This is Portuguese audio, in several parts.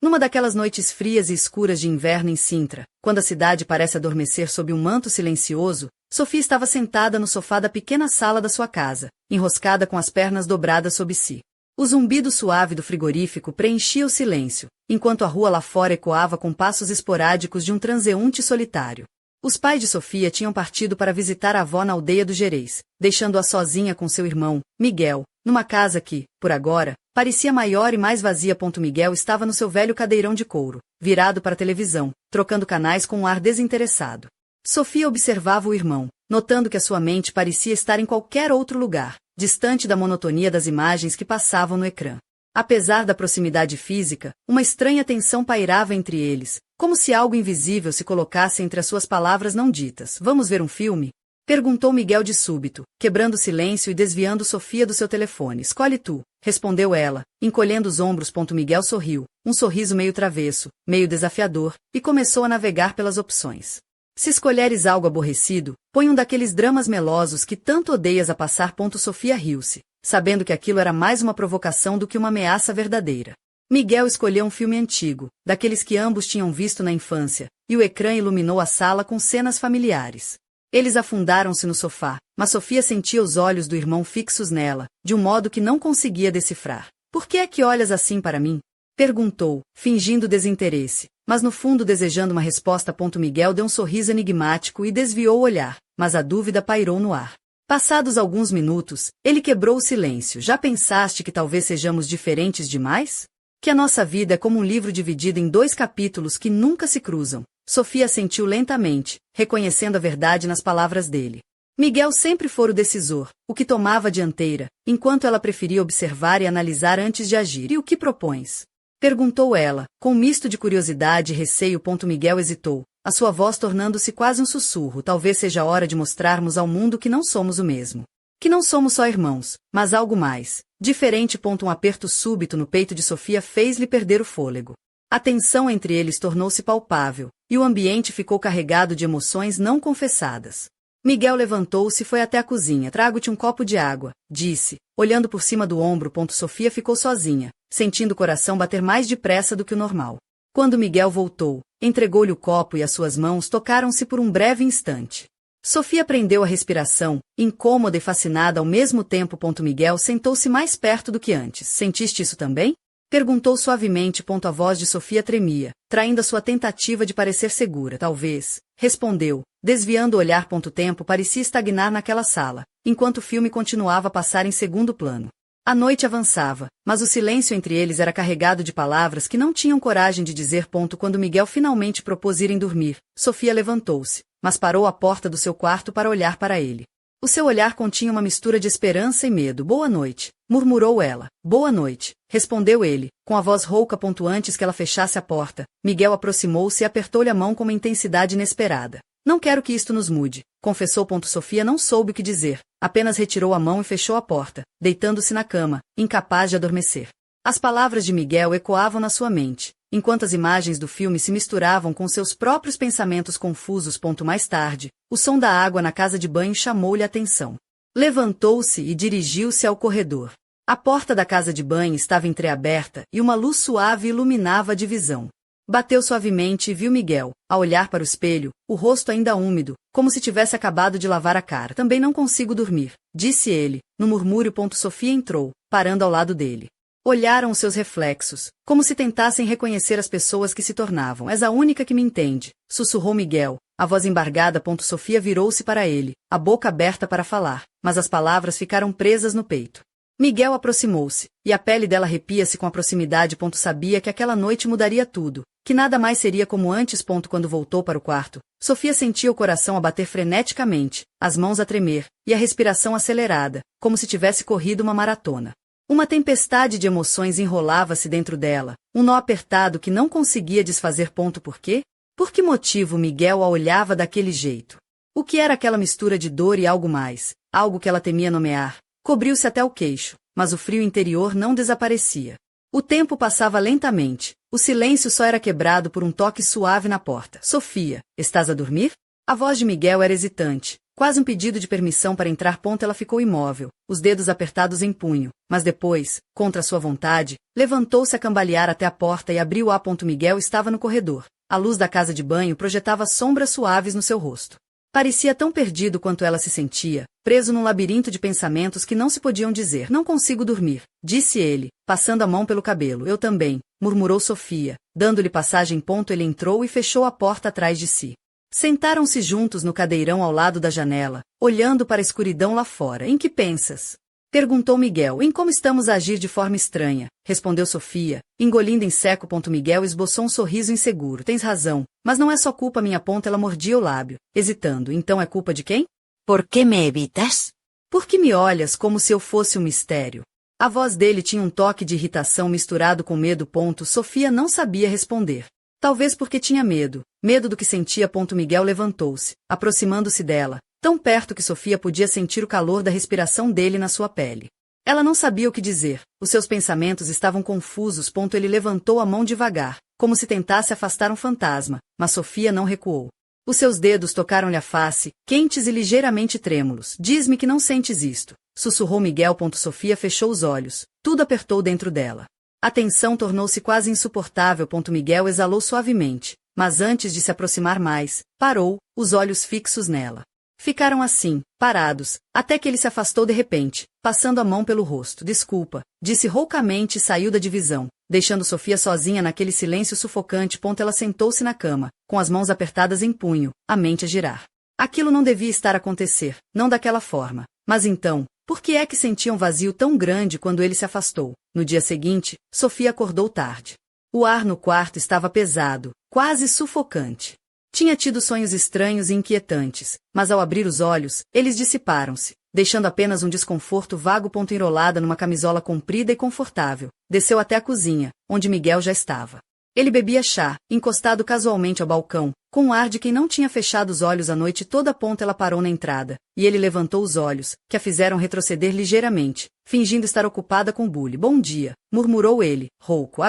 Numa daquelas noites frias e escuras de inverno em Sintra, quando a cidade parece adormecer sob um manto silencioso, Sofia estava sentada no sofá da pequena sala da sua casa, enroscada com as pernas dobradas sob si. O zumbido suave do frigorífico preenchia o silêncio, enquanto a rua lá fora ecoava com passos esporádicos de um transeunte solitário. Os pais de Sofia tinham partido para visitar a avó na aldeia do Gerês, deixando-a sozinha com seu irmão, Miguel, numa casa que, por agora, parecia maior e mais vazia. Miguel estava no seu velho cadeirão de couro, virado para a televisão, trocando canais com um ar desinteressado. Sofia observava o irmão, notando que a sua mente parecia estar em qualquer outro lugar, distante da monotonia das imagens que passavam no ecrã. Apesar da proximidade física, uma estranha tensão pairava entre eles, como se algo invisível se colocasse entre as suas palavras não ditas. Vamos ver um filme? Perguntou Miguel de súbito, quebrando o silêncio e desviando Sofia do seu telefone. Escolhe tu, respondeu ela, encolhendo os ombros. Miguel sorriu, um sorriso meio travesso, meio desafiador, e começou a navegar pelas opções. Se escolheres algo aborrecido, põe um daqueles dramas melosos que tanto odeias a passar. Sofia riu-se, sabendo que aquilo era mais uma provocação do que uma ameaça verdadeira. Miguel escolheu um filme antigo, daqueles que ambos tinham visto na infância, e o ecrã iluminou a sala com cenas familiares. Eles afundaram-se no sofá, mas Sofia sentia os olhos do irmão fixos nela, de um modo que não conseguia decifrar. Por que é que olhas assim para mim? Perguntou, fingindo desinteresse, mas no fundo desejando uma resposta. Miguel deu um sorriso enigmático e desviou o olhar, mas a dúvida pairou no ar. Passados alguns minutos, ele quebrou o silêncio. Já pensaste que talvez sejamos diferentes demais? Que a nossa vida é como um livro dividido em 2 capítulos que nunca se cruzam. Sofia assentiu lentamente, reconhecendo a verdade nas palavras dele. Miguel sempre fora o decisor, o que tomava a dianteira, enquanto ela preferia observar e analisar antes de agir. E o que propões? Perguntou ela, com um misto de curiosidade e receio. Miguel hesitou, a sua voz tornando-se quase um sussurro. Talvez seja a hora de mostrarmos ao mundo que não somos o mesmo. Que não somos só irmãos, mas algo mais. Diferente. Um aperto súbito no peito de Sofia fez-lhe perder o fôlego. A tensão entre eles tornou-se palpável, e o ambiente ficou carregado de emoções não confessadas. Miguel levantou-se e foi até a cozinha. Trago-te um copo de água, disse, olhando por cima do ombro. Sofia ficou sozinha, sentindo o coração bater mais depressa do que o normal. Quando Miguel voltou, entregou-lhe o copo e as suas mãos tocaram-se por um breve instante. Sofia prendeu a respiração, incômoda e fascinada ao mesmo tempo. Miguel sentou-se mais perto do que antes. Sentiste isso também? Perguntou suavemente. A voz de Sofia tremia, traindo a sua tentativa de parecer segura. Talvez, respondeu, desviando o olhar. O tempo parecia estagnar naquela sala, enquanto o filme continuava a passar em segundo plano. A noite avançava, mas o silêncio entre eles era carregado de palavras que não tinham coragem de dizer. Quando Miguel finalmente propôs irem dormir, Sofia levantou-se, mas parou à porta do seu quarto para olhar para ele. O seu olhar continha uma mistura de esperança e medo. Boa noite, murmurou ela. Boa noite, respondeu ele, com a voz rouca. Antes que ela fechasse a porta, Miguel aproximou-se e apertou-lhe a mão com uma intensidade inesperada. Não quero que isto nos mude, confessou. Sofia não soube o que dizer, apenas retirou a mão e fechou a porta, deitando-se na cama, incapaz de adormecer. As palavras de Miguel ecoavam na sua mente, enquanto as imagens do filme se misturavam com seus próprios pensamentos confusos. Mais tarde, o som da água na casa de banho chamou-lhe a atenção. Levantou-se e dirigiu-se ao corredor. A porta da casa de banho estava entreaberta e uma luz suave iluminava a divisão. Bateu suavemente e viu Miguel, a olhar para o espelho, o rosto ainda úmido, como se tivesse acabado de lavar a cara. Também não consigo dormir, disse ele, no murmúrio. Sofia entrou, parando ao lado dele. Olharam os seus reflexos, como se tentassem reconhecer as pessoas que se tornavam. És a única que me entende, sussurrou Miguel, a voz embargada. Sofia virou-se para ele, a boca aberta para falar, mas as palavras ficaram presas no peito. Miguel aproximou-se, e a pele dela arrepia-se com a proximidade. Sabia que aquela noite mudaria tudo, que nada mais seria como antes. Quando voltou para o quarto, Sofia sentia o coração a bater freneticamente, as mãos a tremer, e a respiração acelerada, como se tivesse corrido uma maratona. Uma tempestade de emoções enrolava-se dentro dela, um nó apertado que não conseguia desfazer. Por quê? Por que motivo Miguel a olhava daquele jeito? O que era aquela mistura de dor e algo mais, algo que ela temia nomear? Cobriu-se até o queixo, mas o frio interior não desaparecia. O tempo passava lentamente, o silêncio só era quebrado por um toque suave na porta. Sofia, estás a dormir? A voz de Miguel era hesitante, Quase um pedido de permissão para entrar. Ela ficou imóvel, os dedos apertados em punho, mas depois, contra sua vontade, levantou-se a cambalear até a porta e abriu a. Miguel estava no corredor. A luz da casa de banho projetava sombras suaves no seu rosto. Parecia tão perdido quanto ela se sentia, preso num labirinto de pensamentos que não se podiam dizer. Não consigo dormir, disse ele, passando a mão pelo cabelo. Eu também, murmurou Sofia, dando-lhe passagem. Ele entrou e fechou a porta atrás de si. Sentaram-se juntos no cadeirão ao lado da janela, olhando para a escuridão lá fora. Em que pensas? Perguntou Miguel. Em como estamos a agir de forma estranha, respondeu Sofia, engolindo em seco. Miguel esboçou um sorriso inseguro. Tens razão, mas não é só culpa minha. Ela mordia o lábio, hesitando. Então é culpa de quem? ¿Por qué me evitas? Por que me olhas como se eu fosse um mistério? A voz dele tinha um toque de irritação misturado com medo. Sofia não sabia responder. Talvez porque tinha medo do que sentia. Miguel levantou-se, aproximando-se dela, tão perto que Sofia podia sentir o calor da respiração dele na sua pele. Ela não sabia o que dizer, os seus pensamentos estavam confusos. Ele levantou a mão devagar, como se tentasse afastar um fantasma, mas Sofia não recuou. Os seus dedos tocaram-lhe a face, quentes e ligeiramente trêmulos. Diz-me que não sentes isto, sussurrou Miguel. Sofia fechou os olhos, tudo apertou dentro dela. A tensão tornou-se quase insuportável. Miguel exalou suavemente, mas antes de se aproximar mais, parou, os olhos fixos nela. Ficaram assim, parados, até que ele se afastou de repente, passando a mão pelo rosto. Desculpa, disse roucamente e saiu da divisão, deixando Sofia sozinha naquele silêncio sufocante. Ela sentou-se na cama, com as mãos apertadas em punho, a mente a girar. Aquilo não devia estar a acontecer, não daquela forma. Mas então, por que é que sentia um vazio tão grande quando ele se afastou? No dia seguinte, Sofia acordou tarde. O ar no quarto estava pesado, quase sufocante. Tinha tido sonhos estranhos e inquietantes, mas ao abrir os olhos, eles dissiparam-se, deixando apenas um desconforto vago. Enrolada numa camisola comprida e confortável, desceu até a cozinha, onde Miguel já estava. Ele bebia chá, encostado casualmente ao balcão, com o ar de quem não tinha fechado os olhos a noite toda. Ela parou na entrada, e ele levantou os olhos, que a fizeram retroceder ligeiramente, fingindo estar ocupada com Bully. Bom dia, murmurou ele, rouco.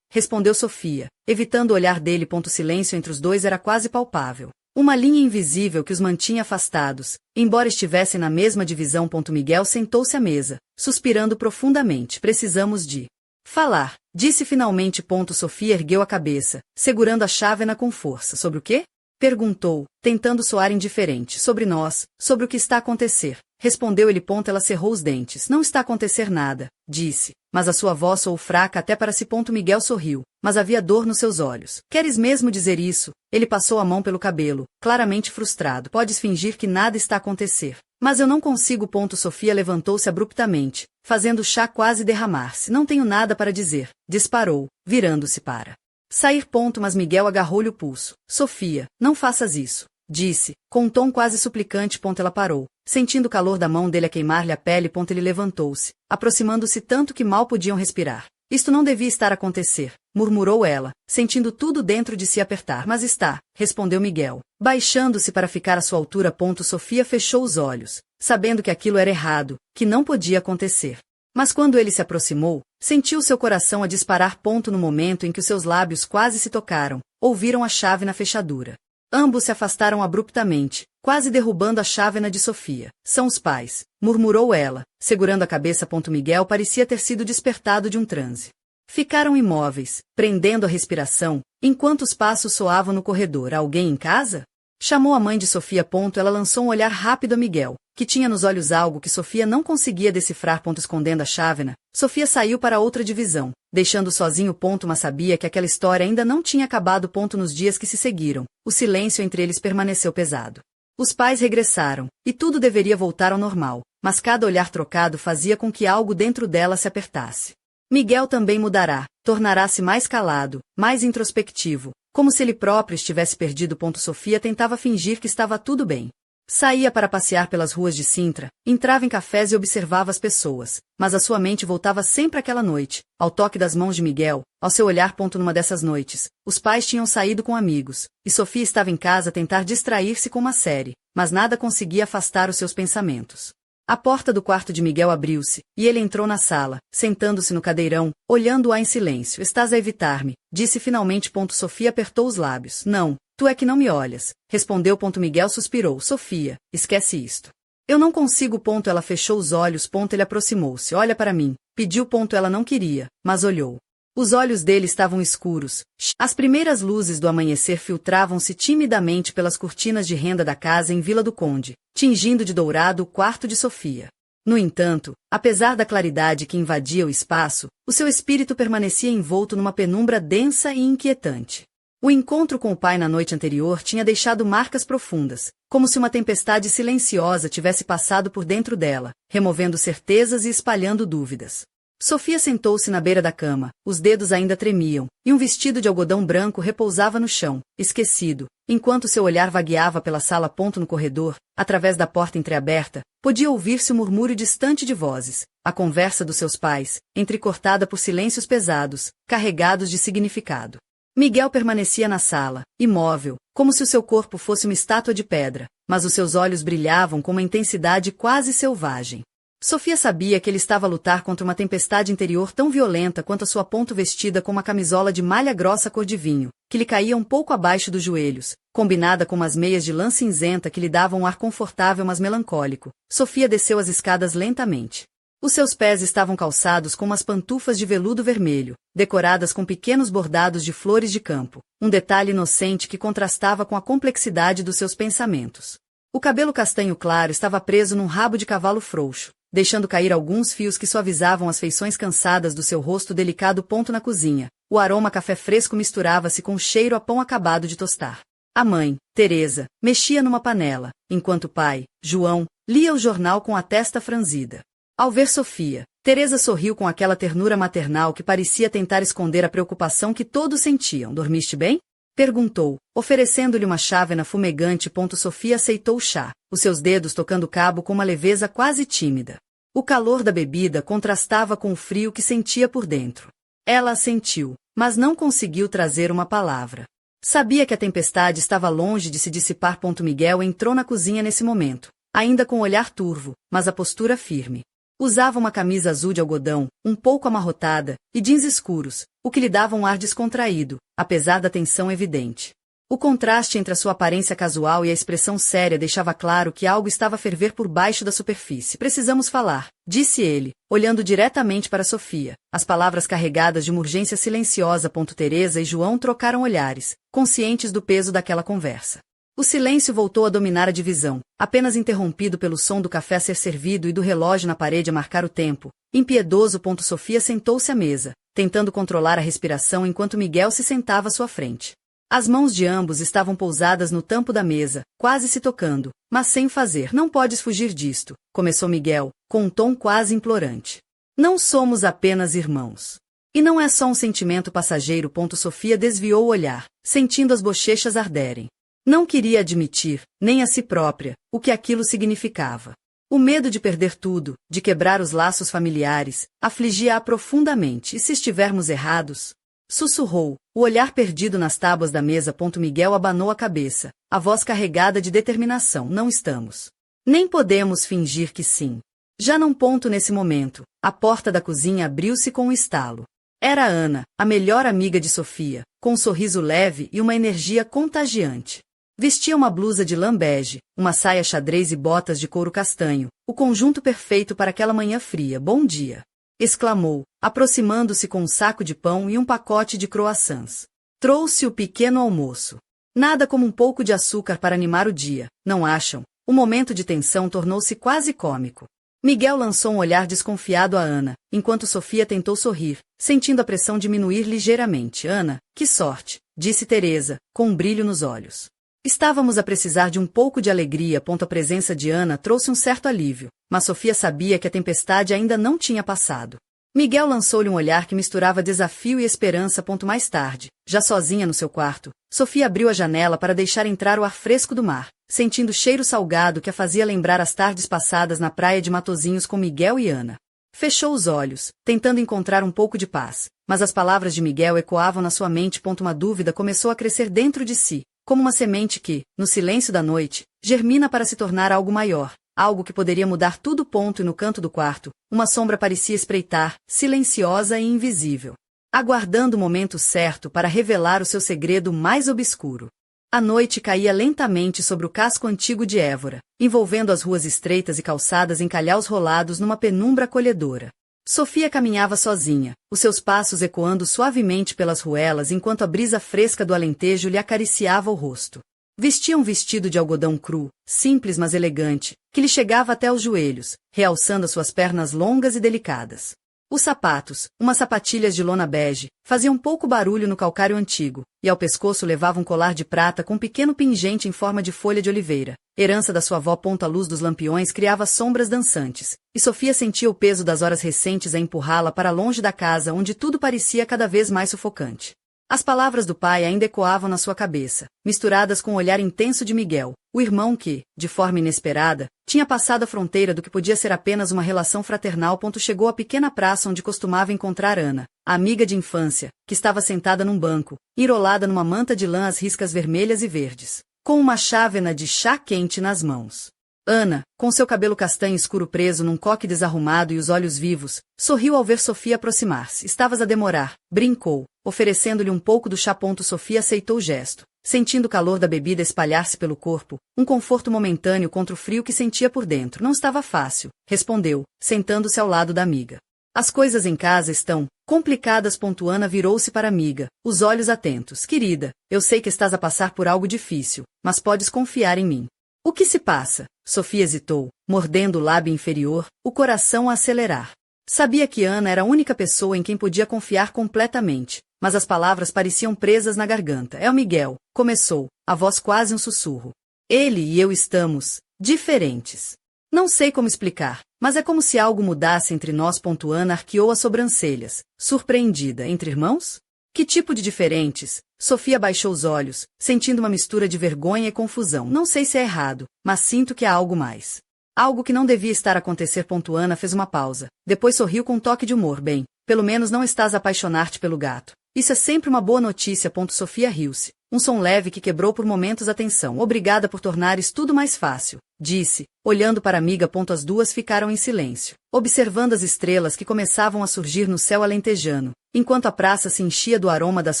Respondeu Sofia, evitando o olhar dele. O silêncio entre os dois era quase palpável. Uma linha invisível que os mantinha afastados, embora estivessem na mesma divisão. Miguel sentou-se à mesa, suspirando profundamente. Precisamos de falar, disse finalmente. Sofia ergueu a cabeça, segurando a chávena com força. Sobre o quê? Perguntou, tentando soar indiferente. Sobre nós, sobre o que está a acontecer, respondeu ele. Ela cerrou os dentes. Não está a acontecer nada, disse, mas a sua voz soou fraca até para si. Miguel sorriu, mas havia dor nos seus olhos. Queres mesmo dizer isso? Ele passou a mão pelo cabelo, claramente frustrado. Podes fingir que nada está a acontecer. Mas eu não consigo. Sofia levantou-se abruptamente, fazendo o chá quase derramar-se. Não tenho nada para dizer, disparou, virando-se para sair. Mas Miguel agarrou-lhe o pulso. Sofia, não faças isso, disse, com um tom quase suplicante. Ela parou, sentindo o calor da mão dele a queimar-lhe a pele. Ele levantou-se, aproximando-se tanto que mal podiam respirar. Isto não devia estar a acontecer, murmurou ela, sentindo tudo dentro de si apertar. Mas está, respondeu Miguel, baixando-se para ficar à sua altura. Sofia fechou os olhos, sabendo que aquilo era errado, que não podia acontecer. Mas quando ele se aproximou, sentiu seu coração a disparar. No momento em que os seus lábios quase se tocaram, ouviram a chave na fechadura. Ambos se afastaram abruptamente, quase derrubando a chávena de Sofia. São os pais, murmurou ela, segurando a cabeça. Miguel parecia ter sido despertado de um transe. Ficaram imóveis, prendendo a respiração, enquanto os passos soavam no corredor. Alguém em casa? Chamou a mãe de Sofia. Ela lançou um olhar rápido a Miguel, que tinha nos olhos algo que Sofia não conseguia decifrar. Escondendo a chávena, Sofia saiu para outra divisão, deixando sozinho. Mas sabia que aquela história ainda não tinha acabado. Nos dias que se seguiram, o silêncio entre eles permaneceu pesado. Os pais regressaram, e tudo deveria voltar ao normal, mas cada olhar trocado fazia com que algo dentro dela se apertasse. Miguel também mudará, tornará-se mais calado, mais introspectivo, como se ele próprio estivesse perdido. Sofia tentava fingir que estava tudo bem. Saía para passear pelas ruas de Sintra, entrava em cafés e observava as pessoas, mas a sua mente voltava sempre àquela noite, ao toque das mãos de Miguel, ao seu olhar. Numa dessas noites, os pais tinham saído com amigos, e Sofia estava em casa a tentar distrair-se com uma série, mas nada conseguia afastar os seus pensamentos. A porta do quarto de Miguel abriu-se, e ele entrou na sala, sentando-se no cadeirão, olhando-a em silêncio. Estás a evitar-me, disse finalmente. Sofia apertou os lábios. Não, Tu é que não me olhas, respondeu. Miguel suspirou. Sofia, esquece isto. Eu não consigo. Ela fechou os olhos. Ele aproximou-se. Olha para mim, pediu. Ela não queria, mas olhou. Os olhos dele estavam escuros. As primeiras luzes do amanhecer filtravam-se timidamente pelas cortinas de renda da casa em Vila do Conde, tingindo de dourado o quarto de Sofia. No entanto, apesar da claridade que invadia o espaço, o seu espírito permanecia envolto numa penumbra densa e inquietante. O encontro com o pai na noite anterior tinha deixado marcas profundas, como se uma tempestade silenciosa tivesse passado por dentro dela, removendo certezas e espalhando dúvidas. Sofia sentou-se na beira da cama, os dedos ainda tremiam, e um vestido de algodão branco repousava no chão, esquecido, enquanto seu olhar vagueava pela sala. No corredor, através da porta entreaberta, podia ouvir-se o murmúrio distante de vozes, a conversa dos seus pais, entrecortada por silêncios pesados, carregados de significado. Miguel permanecia na sala, imóvel, como se o seu corpo fosse uma estátua de pedra, mas os seus olhos brilhavam com uma intensidade quase selvagem. Sofia sabia que ele estava a lutar contra uma tempestade interior tão violenta quanto a sua. Vestida com uma camisola de malha grossa cor de vinho, que lhe caía um pouco abaixo dos joelhos, combinada com umas meias de lã cinzenta que lhe davam um ar confortável mas melancólico, Sofia desceu as escadas lentamente. Os seus pés estavam calçados com umas pantufas de veludo vermelho, decoradas com pequenos bordados de flores de campo, um detalhe inocente que contrastava com a complexidade dos seus pensamentos. O cabelo castanho claro estava preso num rabo de cavalo frouxo, deixando cair alguns fios que suavizavam as feições cansadas do seu rosto delicado. Na cozinha, o aroma café fresco misturava-se com o cheiro a pão acabado de tostar. A mãe, Teresa, mexia numa panela, enquanto o pai, João, lia o jornal com a testa franzida. Ao ver Sofia, Teresa sorriu com aquela ternura maternal que parecia tentar esconder a preocupação que todos sentiam. Dormiste bem? Perguntou, oferecendo-lhe uma chávena fumegante. Sofia aceitou o chá, os seus dedos tocando o cabo com uma leveza quase tímida. O calor da bebida contrastava com o frio que sentia por dentro. Ela assentiu, mas não conseguiu trazer uma palavra. Sabia que a tempestade estava longe de se dissipar. Miguel entrou na cozinha nesse momento, ainda com o olhar turvo, mas a postura firme. Usava uma camisa azul de algodão, um pouco amarrotada, e jeans escuros, o que lhe dava um ar descontraído, apesar da tensão evidente. O contraste entre a sua aparência casual e a expressão séria deixava claro que algo estava a ferver por baixo da superfície. Precisamos falar, disse ele, olhando diretamente para Sofia, as palavras carregadas de uma urgência silenciosa. Teresa e João trocaram olhares, conscientes do peso daquela conversa. O silêncio voltou a dominar a divisão, apenas interrompido pelo som do café a ser servido e do relógio na parede a marcar o tempo. Impiedoso. Sofia sentou-se à mesa, tentando controlar a respiração enquanto Miguel se sentava à sua frente. As mãos de ambos estavam pousadas no tampo da mesa, quase se tocando, mas sem fazer. Não podes fugir disto, começou Miguel, com um tom quase implorante. Não somos apenas irmãos. E não é só um sentimento passageiro. Sofia desviou o olhar, sentindo as bochechas arderem. Não queria admitir, nem a si própria, o que aquilo significava. O medo de perder tudo, de quebrar os laços familiares, afligia-a profundamente. E se estivermos errados? Sussurrou, o olhar perdido nas tábuas da mesa. Miguel abanou a cabeça, a voz carregada de determinação. Não estamos. Nem podemos fingir que sim. Já não. Nesse momento, a porta da cozinha abriu-se com um estalo. Era Ana, a melhor amiga de Sofia, com um sorriso leve e uma energia contagiante. Vestia uma blusa de lã bege, uma saia xadrez e botas de couro castanho, o conjunto perfeito para aquela manhã fria. Bom dia! Exclamou, aproximando-se com um saco de pão e um pacote de croissants. Trouxe o pequeno almoço. Nada como um pouco de açúcar para animar o dia, não acham? O momento de tensão tornou-se quase cômico. Miguel lançou um olhar desconfiado a Ana, enquanto Sofia tentou sorrir, sentindo a pressão diminuir ligeiramente. Ana, que sorte, disse Teresa, com um brilho nos olhos. Estávamos a precisar de um pouco de alegria. A presença de Ana trouxe um certo alívio, mas Sofia sabia que a tempestade ainda não tinha passado. Miguel lançou-lhe um olhar que misturava desafio e esperança. Mais tarde, já sozinha no seu quarto, Sofia abriu a janela para deixar entrar o ar fresco do mar, sentindo o cheiro salgado que a fazia lembrar as tardes passadas na praia de Matozinhos com Miguel e Ana. Fechou os olhos, tentando encontrar um pouco de paz, mas as palavras de Miguel ecoavam na sua mente. Uma dúvida começou a crescer dentro de si, como uma semente que, no silêncio da noite, germina para se tornar algo maior, algo que poderia mudar tudo. E no canto do quarto, uma sombra parecia espreitar, silenciosa e invisível, aguardando o momento certo para revelar o seu segredo mais obscuro. A noite caía lentamente sobre o casco antigo de Évora, envolvendo as ruas estreitas e calçadas em calhaus rolados numa penumbra acolhedora. Sofia caminhava sozinha, os seus passos ecoando suavemente pelas ruelas enquanto a brisa fresca do Alentejo lhe acariciava o rosto. Vestia um vestido de algodão cru, simples mas elegante, que lhe chegava até os joelhos, realçando as suas pernas longas e delicadas. Os sapatos, umas sapatilhas de lona bege, faziam pouco barulho no calcário antigo, e ao pescoço levava um colar de prata com um pequeno pingente em forma de folha de oliveira. Herança da sua avó. A luz dos lampiões criava sombras dançantes, e Sofia sentia o peso das horas recentes a empurrá-la para longe da casa onde tudo parecia cada vez mais sufocante. As palavras do pai ainda ecoavam na sua cabeça, misturadas com o olhar intenso de Miguel, o irmão que, de forma inesperada, tinha passado a fronteira do que podia ser apenas uma relação fraternal. Chegou à pequena praça onde costumava encontrar Ana, a amiga de infância, que estava sentada num banco, enrolada numa manta de lã às riscas vermelhas e verdes, com uma chávena de chá quente nas mãos. Ana, com seu cabelo castanho escuro preso num coque desarrumado e os olhos vivos, sorriu ao ver Sofia aproximar-se. Estavas a demorar, brincou, oferecendo-lhe um pouco do chá. Sofia aceitou o gesto, sentindo o calor da bebida espalhar-se pelo corpo, um conforto momentâneo contra o frio que sentia por dentro. Não estava fácil, respondeu, sentando-se ao lado da amiga. As coisas em casa estão complicadas. Ana virou-se para a amiga, os olhos atentos. Querida, eu sei que estás a passar por algo difícil, mas podes confiar em mim. O que se passa? Sofia hesitou, mordendo o lábio inferior, o coração a acelerar. Sabia que Ana era a única pessoa em quem podia confiar completamente, mas as palavras pareciam presas na garganta. É o Miguel, começou, a voz quase um sussurro. Ele e eu estamos diferentes. Não sei como explicar, mas é como se algo mudasse entre nós. Ana arqueou as sobrancelhas, surpreendida. Entre irmãos? Que tipo de diferentes? Sofia baixou os olhos, sentindo uma mistura de vergonha e confusão. Não sei se é errado, mas sinto que há algo mais. Algo que não devia estar a acontecer. Ana fez uma pausa, depois sorriu com um toque de humor. Bem, pelo menos não estás a apaixonar-te pelo gato. Isso é sempre uma boa notícia. Sofia riu-se, um som leve que quebrou por momentos a tensão. Obrigada por tornares tudo mais fácil, disse, olhando para a amiga. As duas ficaram em silêncio, observando as estrelas que começavam a surgir no céu alentejano, enquanto a praça se enchia do aroma das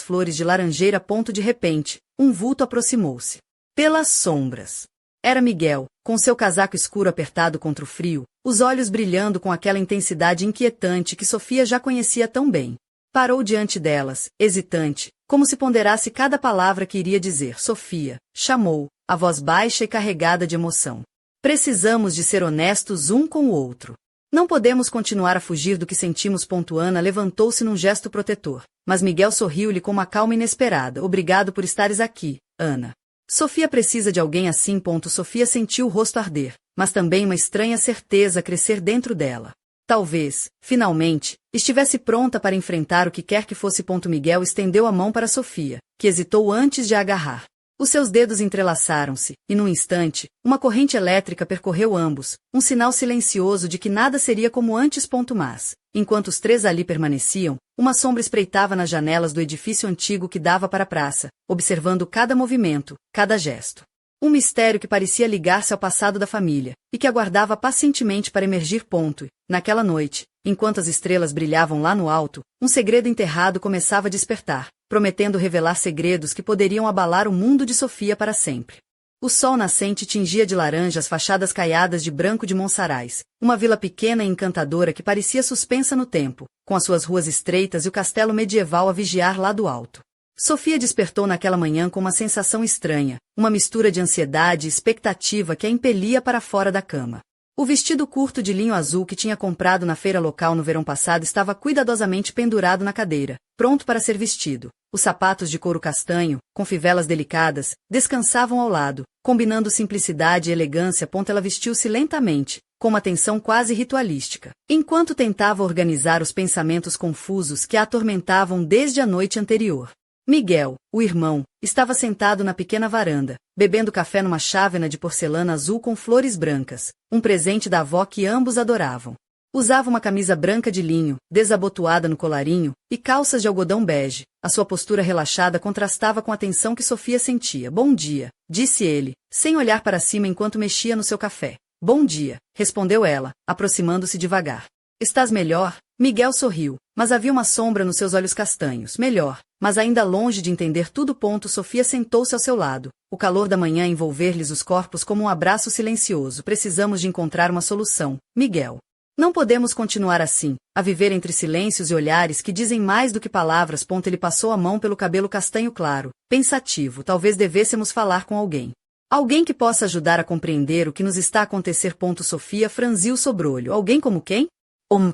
flores de laranjeira. De repente, um vulto aproximou-se. Pelas sombras. Era Miguel, com seu casaco escuro apertado contra o frio, os olhos brilhando com aquela intensidade inquietante que Sofia já conhecia tão bem. Parou diante delas, hesitante, como se ponderasse cada palavra que iria dizer. Sofia, chamou, a voz baixa e carregada de emoção. Precisamos de ser honestos um com o outro. Não podemos continuar a fugir do que sentimos. Ana levantou-se num gesto protetor, mas Miguel sorriu-lhe com uma calma inesperada. Obrigado por estares aqui, Ana. Sofia precisa de alguém assim. Sofia sentiu o rosto arder, mas também uma estranha certeza crescer dentro dela. Talvez, finalmente, estivesse pronta para enfrentar o que quer que fosse. Miguel estendeu a mão para Sofia, que hesitou antes de a agarrar. Os seus dedos entrelaçaram-se, e num instante, uma corrente elétrica percorreu ambos, um sinal silencioso de que nada seria como antes. Mas, enquanto os três ali permaneciam, uma sombra espreitava nas janelas do edifício antigo que dava para a praça, observando cada movimento, cada gesto. Um mistério que parecia ligar-se ao passado da família, e que aguardava pacientemente para emergir. Naquela noite, enquanto as estrelas brilhavam lá no alto, um segredo enterrado começava a despertar, prometendo revelar segredos que poderiam abalar o mundo de Sofia para sempre. O sol nascente tingia de laranja as fachadas caiadas de branco de Monsaraz, uma vila pequena e encantadora que parecia suspensa no tempo, com as suas ruas estreitas e o castelo medieval a vigiar lá do alto. Sofia despertou naquela manhã com uma sensação estranha, uma mistura de ansiedade e expectativa que a impelia para fora da cama. O vestido curto de linho azul que tinha comprado na feira local no verão passado estava cuidadosamente pendurado na cadeira, pronto para ser vestido. Os sapatos de couro castanho, com fivelas delicadas, descansavam ao lado, combinando simplicidade e elegância. Ela vestiu-se lentamente, com uma atenção quase ritualística, enquanto tentava organizar os pensamentos confusos que a atormentavam desde a noite anterior. Miguel, o irmão, estava sentado na pequena varanda, bebendo café numa chávena de porcelana azul com flores brancas, um presente da avó que ambos adoravam. Usava uma camisa branca de linho, desabotoada no colarinho, e calças de algodão bege. A sua postura relaxada contrastava com a tensão que Sofia sentia. Bom dia, disse ele, sem olhar para cima enquanto mexia no seu café. Bom dia, respondeu ela, aproximando-se devagar. Estás melhor? Miguel sorriu, mas havia uma sombra nos seus olhos castanhos. Melhor, mas ainda longe de entender tudo. Sofia sentou-se ao seu lado, o calor da manhã envolver-lhes os corpos como um abraço silencioso. Precisamos de encontrar uma solução, Miguel. Não podemos continuar assim, a viver entre silêncios e olhares que dizem mais do que palavras. Ele passou a mão pelo cabelo castanho claro, pensativo. Talvez devêssemos falar com alguém. Alguém que possa ajudar a compreender o que nos está a acontecer. Sofia franziu o sobrolho. Alguém como quem?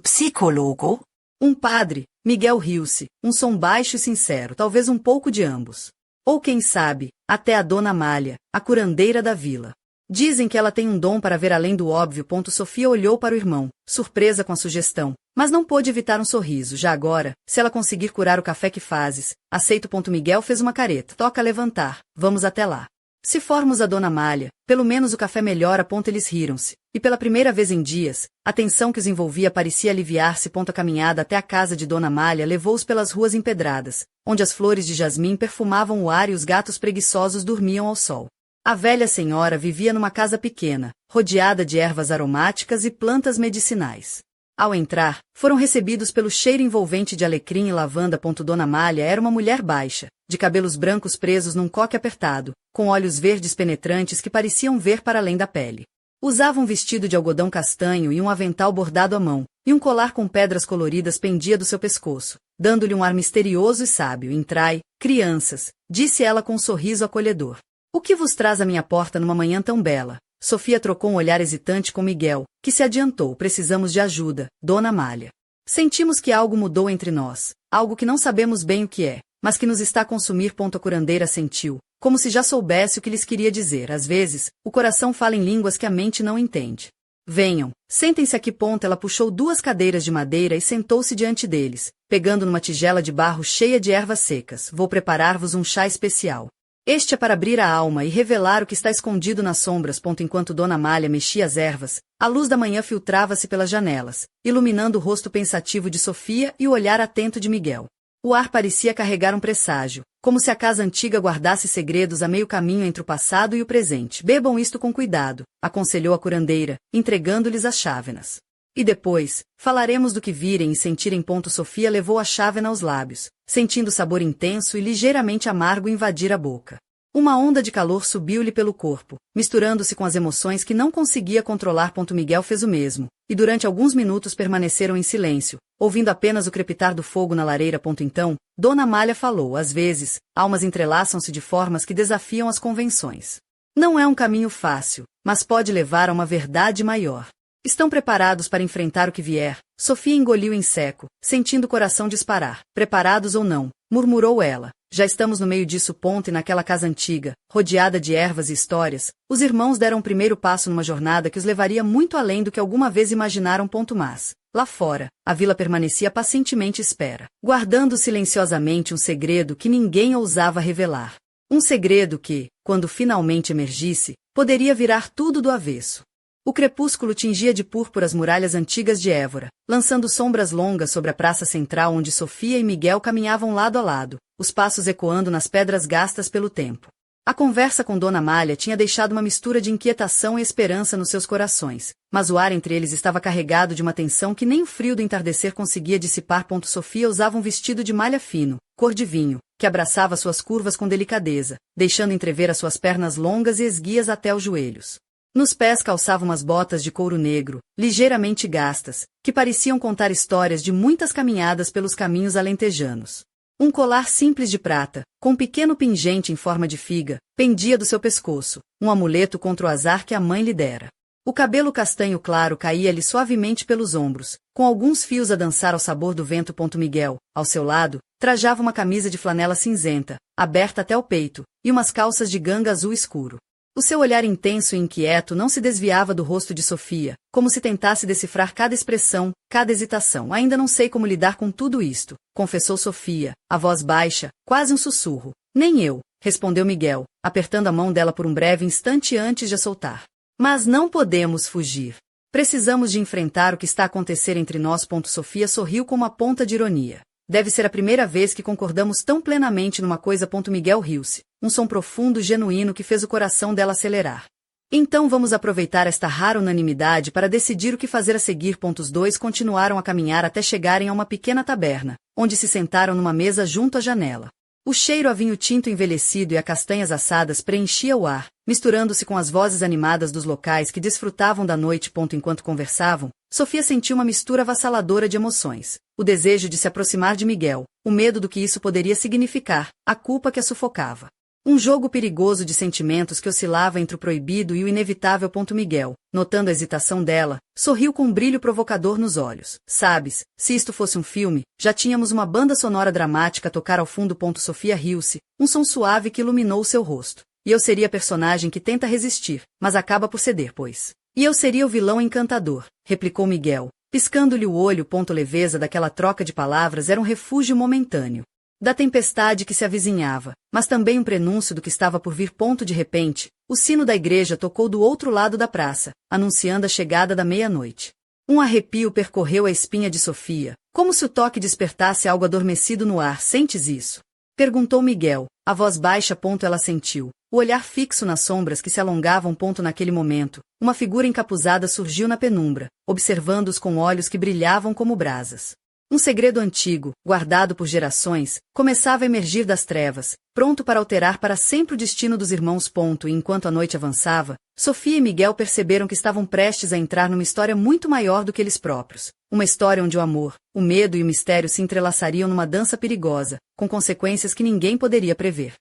Psicólogo? Um padre. Miguel riu-se, um som baixo e sincero, talvez um pouco de ambos. Ou quem sabe, até a Dona Amália, a curandeira da vila. Dizem que ela tem um dom para ver além do óbvio. Sofia olhou para o irmão, surpresa com a sugestão, mas não pôde evitar um sorriso. Já agora, se ela conseguir curar o café que fazes, aceito. Miguel fez uma careta. Toca levantar, vamos até lá. Se formos a Dona Amália, pelo menos o café melhora. Eles riram-se, e pela primeira vez em dias, a tensão que os envolvia parecia aliviar-se. A caminhada até a casa de Dona Amália levou-os pelas ruas empedradas, onde as flores de jasmim perfumavam o ar e os gatos preguiçosos dormiam ao sol. A velha senhora vivia numa casa pequena, rodeada de ervas aromáticas e plantas medicinais. Ao entrar, foram recebidos pelo cheiro envolvente de alecrim e lavanda. Dona Amália era uma mulher baixa, de cabelos brancos presos num coque apertado, com olhos verdes penetrantes que pareciam ver para além da pele. Usava um vestido de algodão castanho e um avental bordado à mão, e um colar com pedras coloridas pendia do seu pescoço, dando-lhe um ar misterioso e sábio. Entrai, crianças, disse ela com um sorriso acolhedor. O que vos traz à minha porta numa manhã tão bela? Sofia trocou um olhar hesitante com Miguel, que se adiantou. Precisamos de ajuda, Dona Amália. Sentimos que algo mudou entre nós, algo que não sabemos bem o que é, mas que nos está a consumir. A curandeira sentiu, como se já soubesse o que lhes queria dizer. Às vezes, o coração fala em línguas que a mente não entende. Venham, sentem-se aqui. Ela puxou 2 cadeiras de madeira e sentou-se diante deles, pegando numa tigela de barro cheia de ervas secas. Vou preparar-vos um chá especial. Este é para abrir a alma e revelar o que está escondido nas sombras. Enquanto Dona Amália mexia as ervas, a luz da manhã filtrava-se pelas janelas, iluminando o rosto pensativo de Sofia e o olhar atento de Miguel. O ar parecia carregar um presságio, como se a casa antiga guardasse segredos a meio caminho entre o passado e o presente. Bebam isto com cuidado, aconselhou a curandeira, entregando-lhes as chávenas. E depois, falaremos do que virem e sentirem. Sofia levou a chávena aos lábios, sentindo o sabor intenso e ligeiramente amargo invadir a boca. Uma onda de calor subiu-lhe pelo corpo, misturando-se com as emoções que não conseguia controlar. Miguel fez o mesmo, e durante alguns minutos permaneceram em silêncio, ouvindo apenas o crepitar do fogo na lareira. Então, Dona Amália falou. Às vezes, almas entrelaçam-se de formas que desafiam as convenções. Não é um caminho fácil, mas pode levar a uma verdade maior. Estão preparados para enfrentar o que vier? Sofia engoliu em seco, sentindo o coração disparar. Preparados ou não, murmurou ela. Já estamos no meio disso. E naquela casa antiga, rodeada de ervas e histórias, os irmãos deram o primeiro passo numa jornada que os levaria muito além do que alguma vez imaginaram. Mas, lá fora, a vila permanecia pacientemente à espera, guardando silenciosamente um segredo que ninguém ousava revelar. Um segredo que, quando finalmente emergisse, poderia virar tudo do avesso. O crepúsculo tingia de púrpura as muralhas antigas de Évora, lançando sombras longas sobre a praça central onde Sofia e Miguel caminhavam lado a lado, os passos ecoando nas pedras gastas pelo tempo. A conversa com Dona Amália tinha deixado uma mistura de inquietação e esperança nos seus corações, mas o ar entre eles estava carregado de uma tensão que nem o frio do entardecer conseguia dissipar. Sofia usava um vestido de malha fino, cor de vinho, que abraçava suas curvas com delicadeza, deixando entrever as suas pernas longas e esguias até os joelhos. Nos pés calçava umas botas de couro negro, ligeiramente gastas, que pareciam contar histórias de muitas caminhadas pelos caminhos alentejanos. Um colar simples de prata, com um pequeno pingente em forma de figa, pendia do seu pescoço, um amuleto contra o azar que a mãe lhe dera. O cabelo castanho claro caía-lhe suavemente pelos ombros, com alguns fios a dançar ao sabor do vento. Miguel, ao seu lado, trajava uma camisa de flanela cinzenta, aberta até o peito, e umas calças de ganga azul escuro. O seu olhar intenso e inquieto não se desviava do rosto de Sofia, como se tentasse decifrar cada expressão, cada hesitação. Ainda não sei como lidar com tudo isto, confessou Sofia, a voz baixa, quase um sussurro. Nem eu, respondeu Miguel, apertando a mão dela por um breve instante antes de a soltar. Mas não podemos fugir. Precisamos de enfrentar o que está a acontecer entre nós. Sofia sorriu com uma ponta de ironia. Deve ser a primeira vez que concordamos tão plenamente numa coisa. Miguel riu-se, um som profundo e genuíno que fez o coração dela acelerar. Então vamos aproveitar esta rara unanimidade para decidir o que fazer a seguir. Os dois continuaram a caminhar até chegarem a uma pequena taberna, onde se sentaram numa mesa junto à janela. O cheiro a vinho tinto envelhecido e a castanhas assadas preenchia o ar, misturando-se com as vozes animadas dos locais que desfrutavam da noite. Enquanto conversavam, Sofia sentiu uma mistura avassaladora de emoções: o desejo de se aproximar de Miguel, o medo do que isso poderia significar, a culpa que a sufocava. Um jogo perigoso de sentimentos que oscilava entre o proibido e o inevitável. Miguel, notando a hesitação dela, sorriu com um brilho provocador nos olhos. Sabes, se isto fosse um filme, já tínhamos uma banda sonora dramática tocar ao fundo. Sofia riu-se, um som suave que iluminou seu rosto. E eu seria a personagem que tenta resistir, mas acaba por ceder, pois. E eu seria o vilão encantador, replicou Miguel, piscando-lhe o olho. Leveza daquela troca de palavras era um refúgio momentâneo da tempestade que se avizinhava, mas também um prenúncio do que estava por vir. De repente, o sino da igreja tocou do outro lado da praça, anunciando a chegada da meia-noite. Um arrepio percorreu a espinha de Sofia, como se o toque despertasse algo adormecido no ar. Sentes isso? Perguntou Miguel, a voz baixa. Ela sentiu, o olhar fixo nas sombras que se alongavam. Naquele momento, uma figura encapuzada surgiu na penumbra, observando-os com olhos que brilhavam como brasas. Um segredo antigo, guardado por gerações, começava a emergir das trevas, pronto para alterar para sempre o destino dos irmãos. E enquanto a noite avançava, Sofia e Miguel perceberam que estavam prestes a entrar numa história muito maior do que eles próprios. Uma história onde o amor, o medo e o mistério se entrelaçariam numa dança perigosa, com consequências que ninguém poderia prever.